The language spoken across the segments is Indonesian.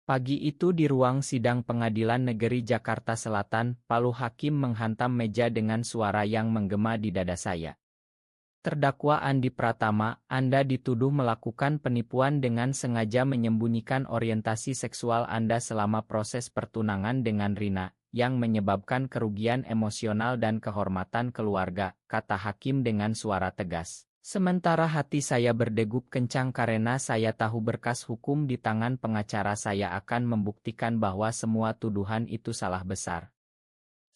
Pagi itu di ruang sidang Pengadilan Negeri Jakarta Selatan, Palu hakim menghantam meja dengan suara yang menggema di dada saya. Terdakwa Andi Pratama, Anda dituduh melakukan penipuan dengan sengaja menyembunyikan orientasi seksual Anda selama proses pertunangan dengan Rina, yang menyebabkan kerugian emosional dan kehormatan keluarga, kata hakim dengan suara tegas. Sementara hati saya berdegup kencang karena saya tahu berkas hukum di tangan pengacara saya akan membuktikan bahwa semua tuduhan itu salah besar.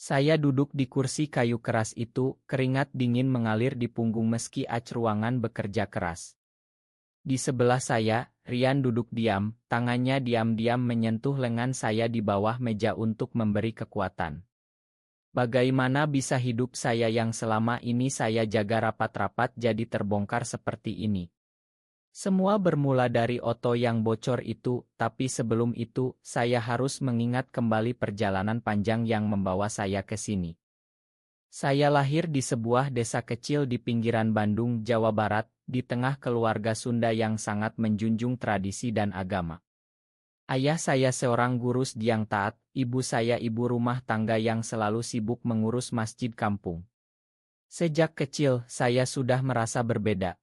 Saya duduk di kursi kayu keras itu, keringat dingin mengalir di punggung meski ruangan bekerja keras. Di sebelah saya, Rian duduk diam, tangannya diam-diam menyentuh lengan saya di bawah meja untuk memberi kekuatan. Bagaimana bisa hidup saya yang selama ini saya jaga rapat-rapat jadi terbongkar seperti ini? Semua bermula dari Otto yang bocor itu, tapi sebelum itu, saya harus mengingat kembali perjalanan panjang yang membawa saya ke sini. Saya lahir di sebuah desa kecil di pinggiran Bandung, Jawa Barat, di tengah keluarga Sunda yang sangat menjunjung tradisi dan agama. Ayah saya seorang guru yang taat, ibu saya ibu rumah tangga yang selalu sibuk mengurus masjid kampung. Sejak kecil, saya sudah merasa berbeda.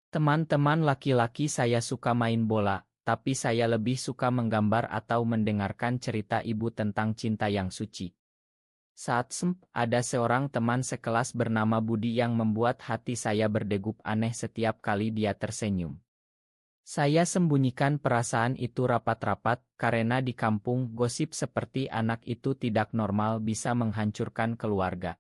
Teman-teman laki-laki saya suka main bola, tapi saya lebih suka menggambar atau mendengarkan cerita ibu tentang cinta yang suci. Saat ada seorang teman sekelas bernama Budi yang membuat hati saya berdegup aneh setiap kali dia tersenyum. Saya sembunyikan perasaan itu rapat-rapat, karena di kampung gosip seperti anak itu tidak normal bisa menghancurkan keluarga.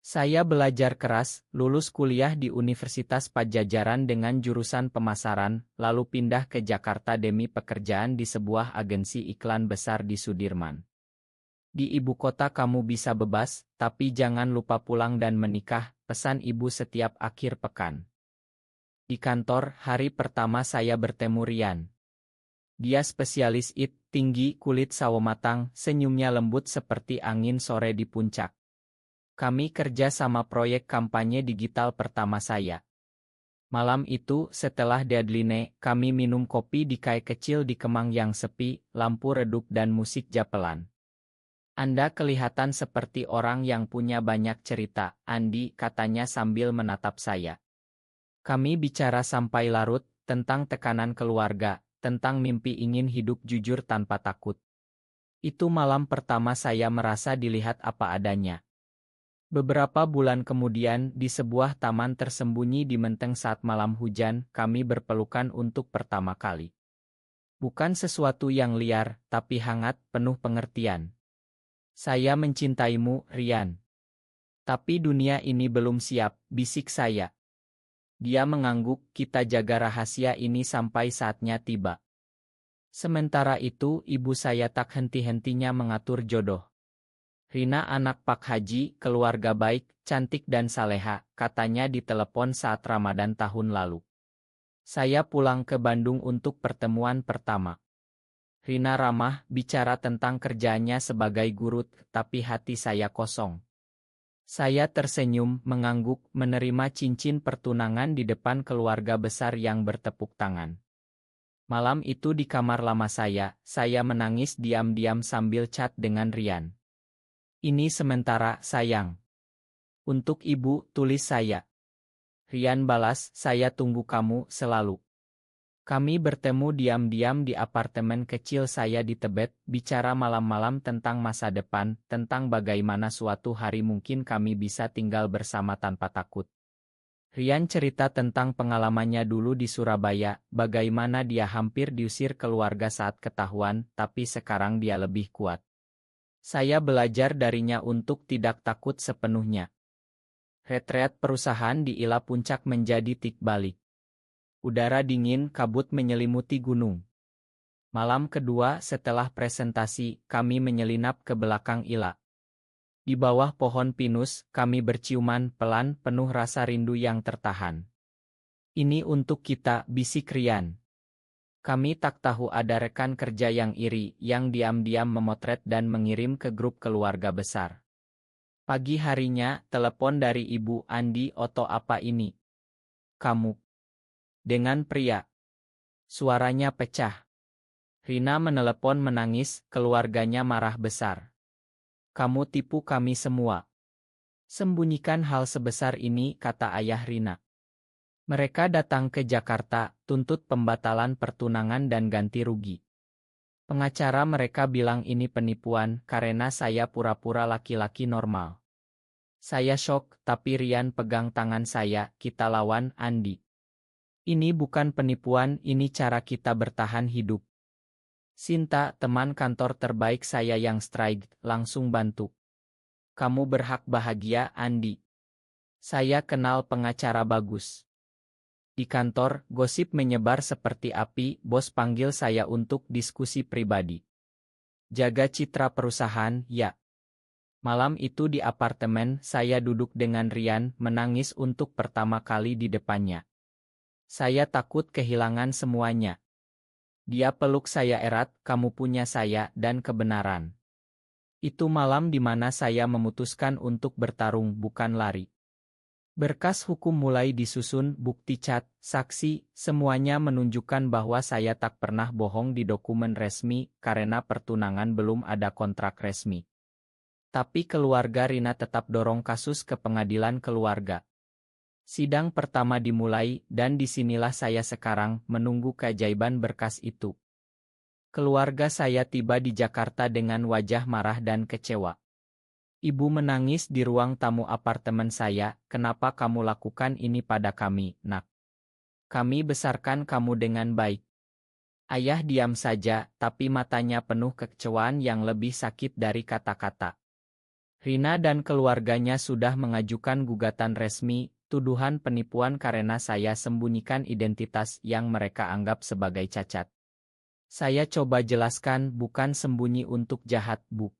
Saya belajar keras, lulus kuliah di Universitas Padjadjaran dengan jurusan pemasaran, lalu pindah ke Jakarta demi pekerjaan di sebuah agensi iklan besar di Sudirman. Di ibu kota kamu bisa bebas, tapi jangan lupa pulang dan menikah, pesan ibu setiap akhir pekan. Di kantor, hari pertama saya bertemu Rian. Dia spesialis IT, tinggi, kulit sawo matang, senyumnya lembut seperti angin sore di puncak. Kami kerja sama proyek kampanye digital pertama saya. Malam itu, setelah deadline, kami minum kopi di kai kecil di Kemang yang sepi, lampu redup dan musik gamelan. Anda kelihatan seperti orang yang punya banyak cerita, Andi, katanya sambil menatap saya. Kami bicara sampai larut, tentang tekanan keluarga, tentang mimpi ingin hidup jujur tanpa takut. Itu malam pertama saya merasa dilihat apa adanya. Beberapa bulan kemudian, di sebuah taman tersembunyi di Menteng saat malam hujan, kami berpelukan untuk pertama kali. Bukan sesuatu yang liar, tapi hangat, penuh pengertian. Saya mencintaimu, Rian. Tapi dunia ini belum siap, bisik saya. Dia mengangguk, kita jaga rahasia ini sampai saatnya tiba. Sementara itu, ibu saya tak henti-hentinya mengatur jodoh. Rina anak Pak Haji, keluarga baik, cantik dan saleha, katanya di telepon saat Ramadan tahun lalu. Saya pulang ke Bandung untuk pertemuan pertama. Rina ramah, bicara tentang kerjanya sebagai guru, tapi hati saya kosong. Saya tersenyum, mengangguk, menerima cincin pertunangan di depan keluarga besar yang bertepuk tangan. Malam itu di kamar lama saya menangis diam-diam sambil chat dengan Rian. Ini sementara, sayang. Untuk ibu, tulis saya. Rian balas, saya tunggu kamu selalu. Kami bertemu diam-diam di apartemen kecil saya di Tebet, bicara malam-malam tentang masa depan, tentang bagaimana suatu hari mungkin kami bisa tinggal bersama tanpa takut. Rian cerita tentang pengalamannya dulu di Surabaya, bagaimana dia hampir diusir keluarga saat ketahuan, tapi sekarang dia lebih kuat. Saya belajar darinya untuk tidak takut sepenuhnya. Retreat perusahaan di Ila Puncak menjadi tik balik. Udara dingin kabut menyelimuti gunung. Malam kedua setelah presentasi, kami menyelinap ke belakang Ila. Di bawah pohon pinus, kami berciuman pelan penuh rasa rindu yang tertahan. Ini untuk kita, bisik Rian. Kami tak tahu ada rekan kerja yang iri, yang diam-diam memotret dan mengirim ke grup keluarga besar. Pagi harinya, telepon dari Ibu Andi, Otto apa ini? Kamu? Dengan pria. Suaranya pecah. Rina menelepon menangis, keluarganya marah besar. Kamu tipu kami semua. Sembunyikan hal sebesar ini, kata ayah Rina. Mereka datang ke Jakarta, tuntut pembatalan pertunangan dan ganti rugi. Pengacara mereka bilang ini penipuan karena saya pura-pura laki-laki normal. Saya shock, tapi Rian pegang tangan saya, kita lawan, Andi. Ini bukan penipuan, ini cara kita bertahan hidup. Sinta, teman kantor terbaik saya yang strike, langsung bantu. Kamu berhak bahagia, Andi. Saya kenal pengacara bagus. Di kantor, gosip menyebar seperti api, bos panggil saya untuk diskusi pribadi. Jaga citra perusahaan, ya. Malam itu di apartemen, saya duduk dengan Rian, menangis untuk pertama kali di depannya. Saya takut kehilangan semuanya. Dia peluk saya erat, kamu punya saya dan kebenaran. Itu malam di mana saya memutuskan untuk bertarung, bukan lari. Berkas hukum mulai disusun, bukti cat, saksi, semuanya menunjukkan bahwa saya tak pernah bohong di dokumen resmi, karena pertunangan belum ada kontrak resmi. Tapi keluarga Rina tetap dorong kasus ke pengadilan keluarga. Sidang pertama dimulai, dan disinilah saya sekarang, menunggu keajaiban berkas itu. Keluarga saya tiba di Jakarta dengan wajah marah dan kecewa. Ibu menangis di ruang tamu apartemen saya, kenapa kamu lakukan ini pada kami, nak? Kami besarkan kamu dengan baik. Ayah diam saja, tapi matanya penuh kekecewaan yang lebih sakit dari kata-kata. Rina dan keluarganya sudah mengajukan gugatan resmi, tuduhan penipuan karena saya sembunyikan identitas yang mereka anggap sebagai cacat. Saya coba jelaskan, bukan sembunyi untuk jahat, Bu.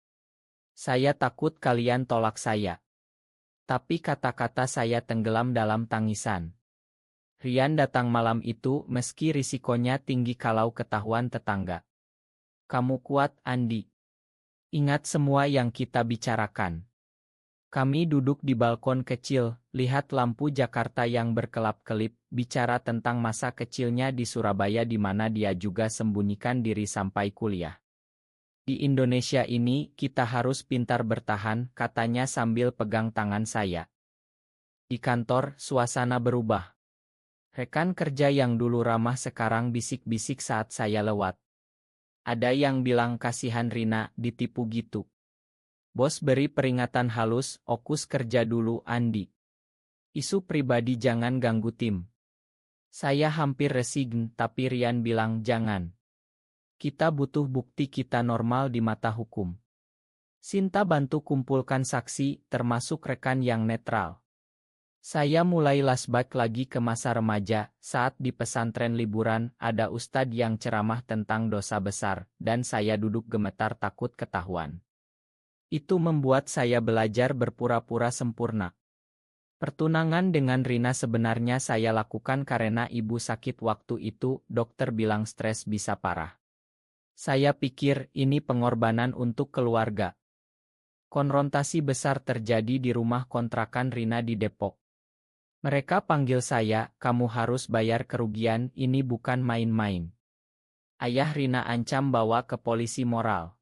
Saya takut kalian tolak saya. Tapi kata-kata saya tenggelam dalam tangisan. Rian datang malam itu meski risikonya tinggi kalau ketahuan tetangga. Kamu kuat, Andi. Ingat semua yang kita bicarakan. Kami duduk di balkon kecil, lihat lampu Jakarta yang berkelap-kelip, bicara tentang masa kecilnya di Surabaya di mana dia juga sembunyikan diri sampai kuliah. Di Indonesia ini, kita harus pintar bertahan, katanya sambil pegang tangan saya. Di kantor, suasana berubah. Rekan kerja yang dulu ramah sekarang bisik-bisik saat saya lewat. Ada yang bilang kasihan Rina, ditipu gitu. Bos beri peringatan halus, fokus kerja dulu, Andi. Isu pribadi jangan ganggu tim. Saya hampir resign, tapi Rian bilang jangan. Kita butuh bukti kita normal di mata hukum. Sinta bantu kumpulkan saksi, termasuk rekan yang netral. Saya mulai flashback lagi ke masa remaja, saat di pesantren liburan, ada ustadz yang ceramah tentang dosa besar, dan saya duduk gemetar takut ketahuan. Itu membuat saya belajar berpura-pura sempurna. Pertunangan dengan Rina sebenarnya saya lakukan karena ibu sakit waktu itu, dokter bilang stres bisa parah. Saya pikir ini pengorbanan untuk keluarga. Konfrontasi besar terjadi di rumah kontrakan Rina di Depok. Mereka panggil saya, kamu harus bayar kerugian, ini bukan main-main. Ayah Rina ancam bawa ke polisi moral.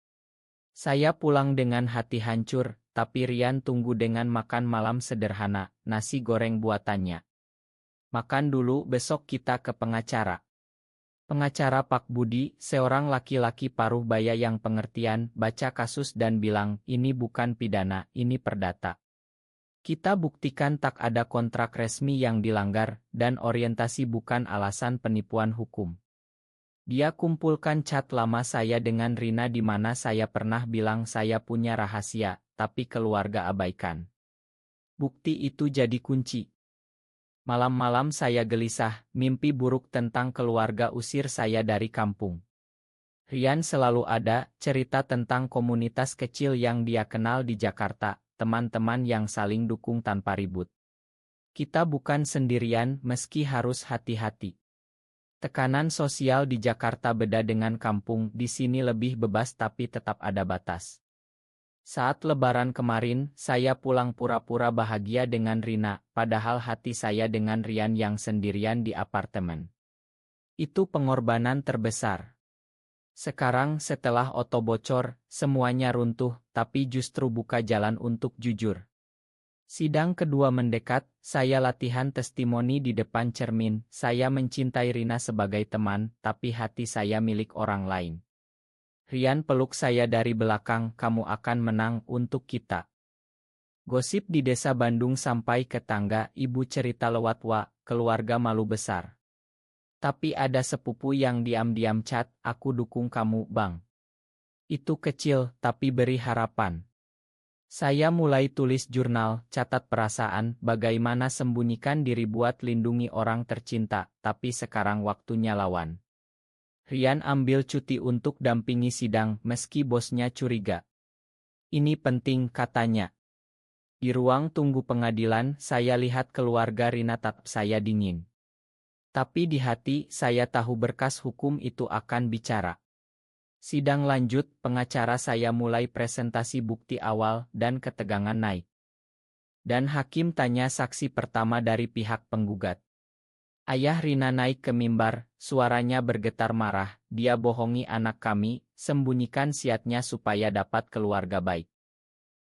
Saya pulang dengan hati hancur, tapi Rian tunggu dengan makan malam sederhana, nasi goreng buatannya. Makan dulu, besok kita ke pengacara. Pengacara Pak Budi, seorang laki-laki paruh baya yang pengertian, baca kasus dan bilang, ini bukan pidana, ini perdata. Kita buktikan tak ada kontrak resmi yang dilanggar, dan orientasi bukan alasan penipuan hukum. Dia kumpulkan chat lama saya dengan Rina di mana saya pernah bilang saya punya rahasia, tapi keluarga abaikan. Bukti itu jadi kunci. Malam-malam saya gelisah, mimpi buruk tentang keluarga usir saya dari kampung. Rian selalu ada, cerita tentang komunitas kecil yang dia kenal di Jakarta, teman-teman yang saling dukung tanpa ribut. Kita bukan sendirian meski harus hati-hati. Tekanan sosial di Jakarta beda dengan kampung, di sini lebih bebas tapi tetap ada batas. Saat Lebaran kemarin, saya pulang pura-pura bahagia dengan Rina, padahal hati saya dengan Rian yang sendirian di apartemen. Itu pengorbanan terbesar. Sekarang setelah Otto bocor, semuanya runtuh, tapi justru buka jalan untuk jujur. Sidang kedua mendekat, saya latihan testimoni di depan cermin, saya mencintai Rina sebagai teman, tapi hati saya milik orang lain. Rian peluk saya dari belakang, kamu akan menang untuk kita. Gosip di desa Bandung sampai ke tangga, ibu cerita lewat keluarga malu besar. Tapi ada sepupu yang diam-diam cat, aku dukung kamu, Bang. Itu kecil, tapi beri harapan. Saya mulai tulis jurnal, catat perasaan, bagaimana sembunyikan diri buat lindungi orang tercinta, tapi sekarang waktunya lawan. Rian ambil cuti untuk dampingi sidang, meski bosnya curiga. Ini penting, katanya. Di ruang tunggu pengadilan, saya lihat keluarga Rina tatap saya dingin. Tapi di hati, saya tahu berkas hukum itu akan bicara. Sidang lanjut, pengacara saya mulai presentasi bukti awal dan ketegangan naik. Dan hakim tanya saksi pertama dari pihak penggugat. Ayah Rina naik ke mimbar, suaranya bergetar marah, dia bohongi anak kami, sembunyikan siatnya supaya dapat keluarga baik.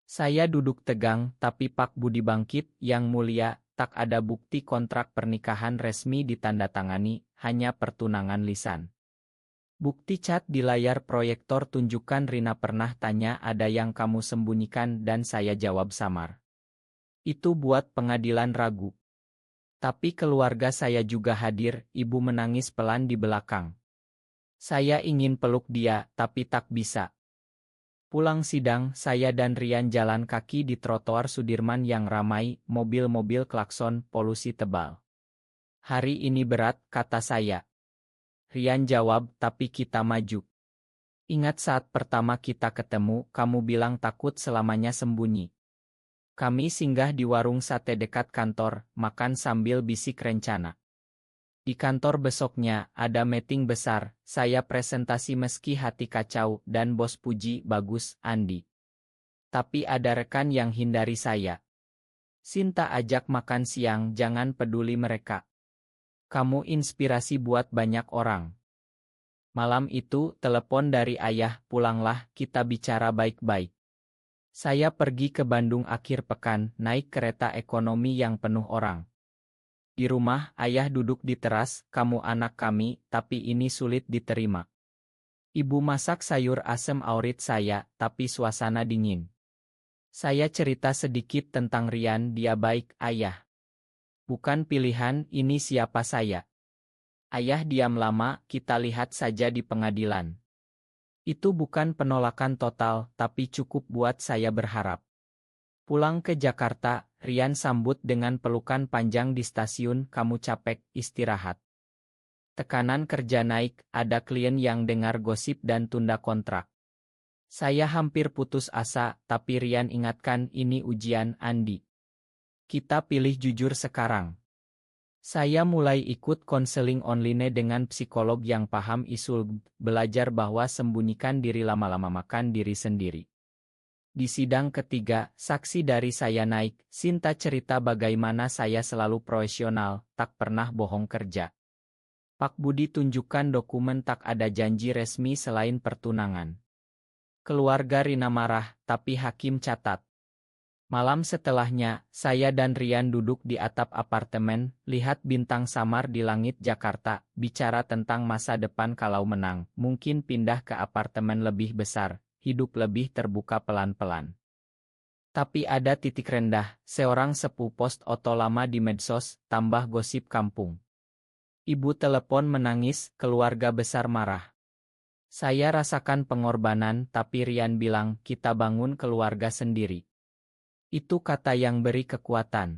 Saya duduk tegang, tapi Pak Budi bangkit, yang mulia, tak ada bukti kontrak pernikahan resmi ditandatangani, hanya pertunangan lisan. Bukti cat di layar proyektor tunjukkan Rina pernah tanya ada yang kamu sembunyikan dan saya jawab samar. Itu buat pengadilan ragu. Tapi keluarga saya juga hadir, ibu menangis pelan di belakang. Saya ingin peluk dia, tapi tak bisa. Pulang sidang, saya dan Rian jalan kaki di trotoar Sudirman yang ramai, mobil-mobil klakson, polusi tebal. Hari ini berat, kata saya. Rian jawab, tapi kita maju. Ingat saat pertama kita ketemu, kamu bilang takut selamanya sembunyi. Kami singgah di warung sate dekat kantor, makan sambil bisik rencana. Di kantor besoknya, ada meeting besar, saya presentasi meski hati kacau, dan bos puji, bagus, Andi. Tapi ada rekan yang hindari saya. Sinta ajak makan siang, jangan peduli mereka. Kamu inspirasi buat banyak orang. Malam itu, telepon dari ayah, pulanglah, kita bicara baik-baik. Saya pergi ke Bandung akhir pekan, naik kereta ekonomi yang penuh orang. Di rumah, ayah duduk di teras, kamu anak kami, tapi ini sulit diterima. Ibu masak sayur asem aurit saya, tapi suasana dingin. Saya cerita sedikit tentang Rian, dia baik, ayah. Bukan pilihan, ini siapa saya. Ayah diam lama, kita lihat saja di pengadilan. Itu bukan penolakan total, tapi cukup buat saya berharap. Pulang ke Jakarta, Rian sambut dengan pelukan panjang di stasiun, kamu capek, istirahat. Tekanan kerja naik, ada klien yang dengar gosip dan tunda kontrak. Saya hampir putus asa, tapi Rian ingatkan ini ujian, Andi. Kita pilih jujur sekarang. Saya mulai ikut konseling online dengan psikolog yang paham isu, belajar bahwa sembunyikan diri lama-lama makan diri sendiri. Di sidang ketiga, saksi dari saya naik, Sinta cerita bagaimana saya selalu profesional, tak pernah bohong kerja. Pak Budi tunjukkan dokumen tak ada janji resmi selain pertunangan. Keluarga Rina marah, tapi hakim catat. Malam setelahnya, saya dan Rian duduk di atap apartemen, lihat bintang samar di langit Jakarta, bicara tentang masa depan kalau menang, mungkin pindah ke apartemen lebih besar, hidup lebih terbuka pelan-pelan. Tapi ada titik rendah, seorang sepuh post foto lama di medsos, tambah gosip kampung. Ibu telepon menangis, keluarga besar marah. Saya rasakan pengorbanan, tapi Rian bilang, kita bangun keluarga sendiri. Itu kata yang beri kekuatan.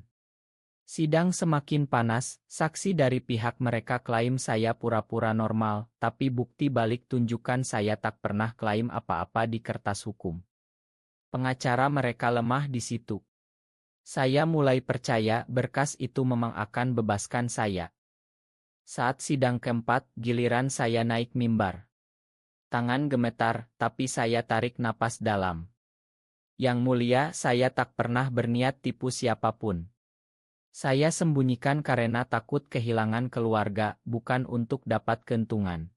Sidang semakin panas, saksi dari pihak mereka klaim saya pura-pura normal, tapi bukti balik tunjukkan saya tak pernah klaim apa-apa di kertas hukum. Pengacara mereka lemah di situ. Saya mulai percaya berkas itu memang akan bebaskan saya. Saat sidang keempat, giliran saya naik mimbar. Tangan gemetar, tapi saya tarik napas dalam. Yang mulia, saya tak pernah berniat tipu siapapun. Saya sembunyikan karena takut kehilangan keluarga, bukan untuk dapat keuntungan.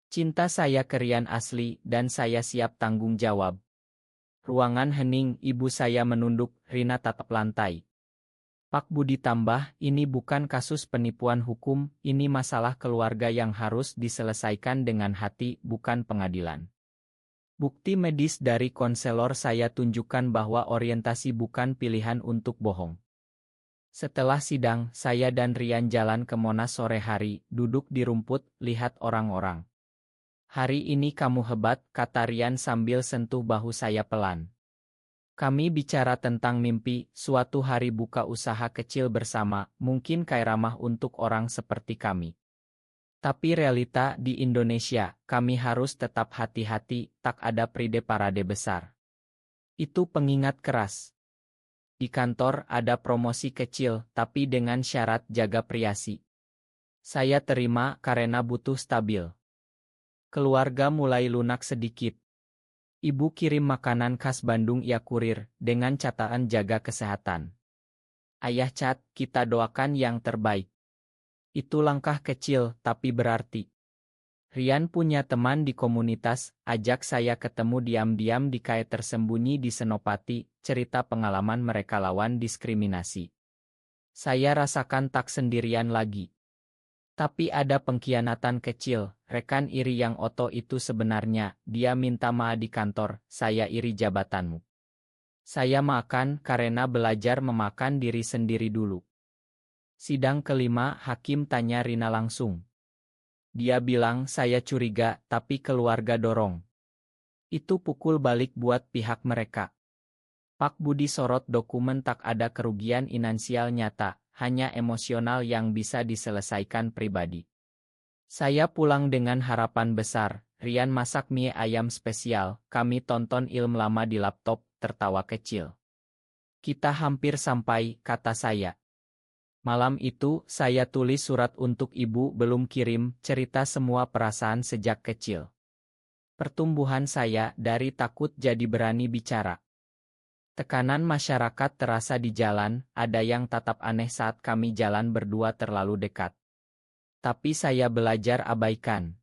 Cinta saya ke Rian asli dan saya siap tanggung jawab. Ruangan hening, ibu saya menunduk, Rina tatap lantai. Pak Budi tambah, ini bukan kasus penipuan hukum, ini masalah keluarga yang harus diselesaikan dengan hati, bukan pengadilan. Bukti medis dari konselor saya tunjukkan bahwa orientasi bukan pilihan untuk bohong. Setelah sidang, saya dan Rian jalan ke Monas sore hari, duduk di rumput, lihat orang-orang. Hari ini kamu hebat, kata Rian sambil sentuh bahu saya pelan. Kami bicara tentang mimpi, suatu hari buka usaha kecil bersama, mungkin ramah untuk orang seperti kami. Tapi realita di Indonesia, kami harus tetap hati-hati, tak ada parade besar. Itu pengingat keras. Di kantor ada promosi kecil, tapi dengan syarat jaga privasi. Saya terima karena butuh stabil. Keluarga mulai lunak sedikit. Ibu kirim makanan khas Bandung ya kurir, dengan catatan jaga kesehatan. Ayah cat, kita doakan yang terbaik. Itu langkah kecil, tapi berarti. Rian punya teman di komunitas, ajak saya ketemu diam-diam di KAI tersembunyi di Senopati, cerita pengalaman mereka lawan diskriminasi. Saya rasakan tak sendirian lagi. Tapi ada pengkhianatan kecil, rekan iri yang Oto itu sebenarnya, dia minta maaf di kantor, saya iri jabatanmu. Saya makan karena belajar memakan diri sendiri dulu. Sidang kelima, hakim tanya Rina langsung. Dia bilang saya curiga, tapi keluarga dorong. Itu pukul balik buat pihak mereka. Pak Budi sorot dokumen tak ada kerugian finansial nyata, hanya emosional yang bisa diselesaikan pribadi. Saya pulang dengan harapan besar, Rian masak mie ayam spesial, kami tonton film lama di laptop, tertawa kecil. Kita hampir sampai, kata saya. Malam itu, saya tulis surat untuk ibu belum kirim, cerita semua perasaan sejak kecil. Pertumbuhan saya dari takut jadi berani bicara. Tekanan masyarakat terasa di jalan, ada yang tatap aneh saat kami jalan berdua terlalu dekat. Tapi saya belajar abaikan.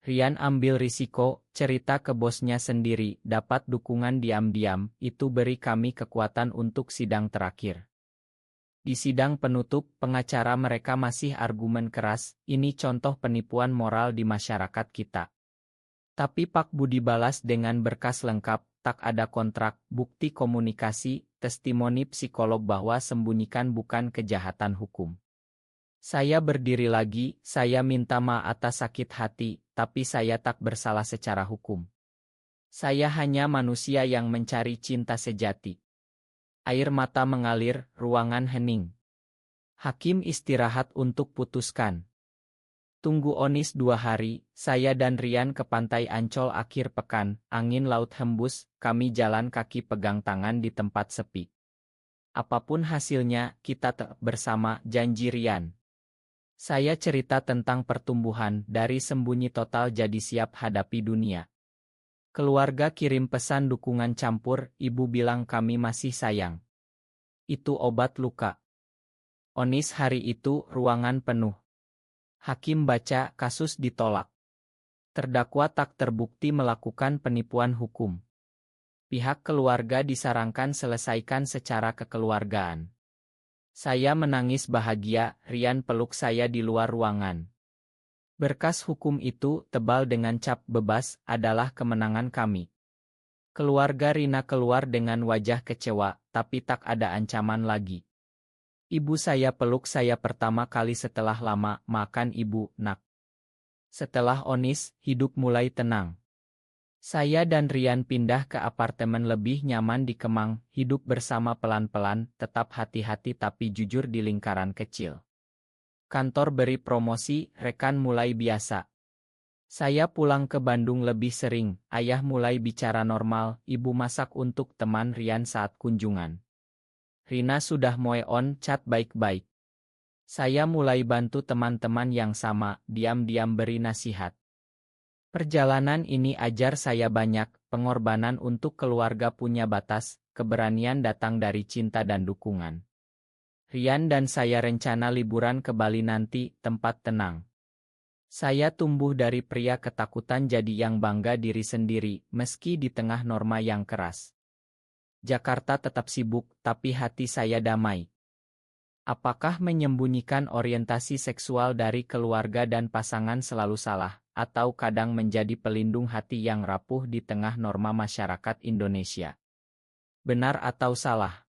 Rian ambil risiko, cerita ke bosnya sendiri, dapat dukungan diam-diam, itu beri kami kekuatan untuk sidang terakhir. Di sidang penutup, pengacara mereka masih argumen keras, ini contoh penipuan moral di masyarakat kita. Tapi Pak Budi balas dengan berkas lengkap, tak ada kontrak, bukti komunikasi, testimoni psikolog bahwa sembunyikan bukan kejahatan hukum. Saya berdiri lagi, saya minta maaf atas sakit hati, tapi saya tak bersalah secara hukum. Saya hanya manusia yang mencari cinta sejati. Air mata mengalir, ruangan hening. Hakim istirahat untuk putuskan. Tunggu Onis 2 hari, saya dan Rian ke pantai Ancol akhir pekan, angin laut hembus, kami jalan kaki pegang tangan di tempat sepi. Apapun hasilnya, kita tetap bersama, janji Rian. Saya cerita tentang pertumbuhan, dari sembunyi total jadi siap hadapi dunia. Keluarga kirim pesan dukungan campur, ibu bilang kami masih sayang. Itu obat luka. Onis hari itu, ruangan penuh. Hakim baca, kasus ditolak. Terdakwa tak terbukti melakukan penipuan hukum. Pihak keluarga disarankan selesaikan secara kekeluargaan. Saya menangis bahagia, Rian peluk saya di luar ruangan. Berkas hukum itu, tebal dengan cap bebas, adalah kemenangan kami. Keluarga Rina keluar dengan wajah kecewa, tapi tak ada ancaman lagi. Ibu saya peluk saya pertama kali setelah lama, makan ibu, nak. Setelah Onis, hidup mulai tenang. Saya dan Rian pindah ke apartemen lebih nyaman di Kemang, hidup bersama pelan-pelan, tetap hati-hati tapi jujur di lingkaran kecil. Kantor beri promosi, rekan mulai biasa. Saya pulang ke Bandung lebih sering, ayah mulai bicara normal, ibu masak untuk teman Rian saat kunjungan. Rina sudah mulai on chat baik-baik. Saya mulai bantu teman-teman yang sama, diam-diam beri nasihat. Perjalanan ini ajar saya banyak, pengorbanan untuk keluarga punya batas, keberanian datang dari cinta dan dukungan. Rian dan saya rencana liburan ke Bali nanti, tempat tenang. Saya tumbuh dari pria ketakutan jadi yang bangga diri sendiri, meski di tengah norma yang keras. Jakarta tetap sibuk, tapi hati saya damai. Apakah menyembunyikan orientasi seksual dari keluarga dan pasangan selalu salah, atau kadang menjadi pelindung hati yang rapuh di tengah norma masyarakat Indonesia? Benar atau salah?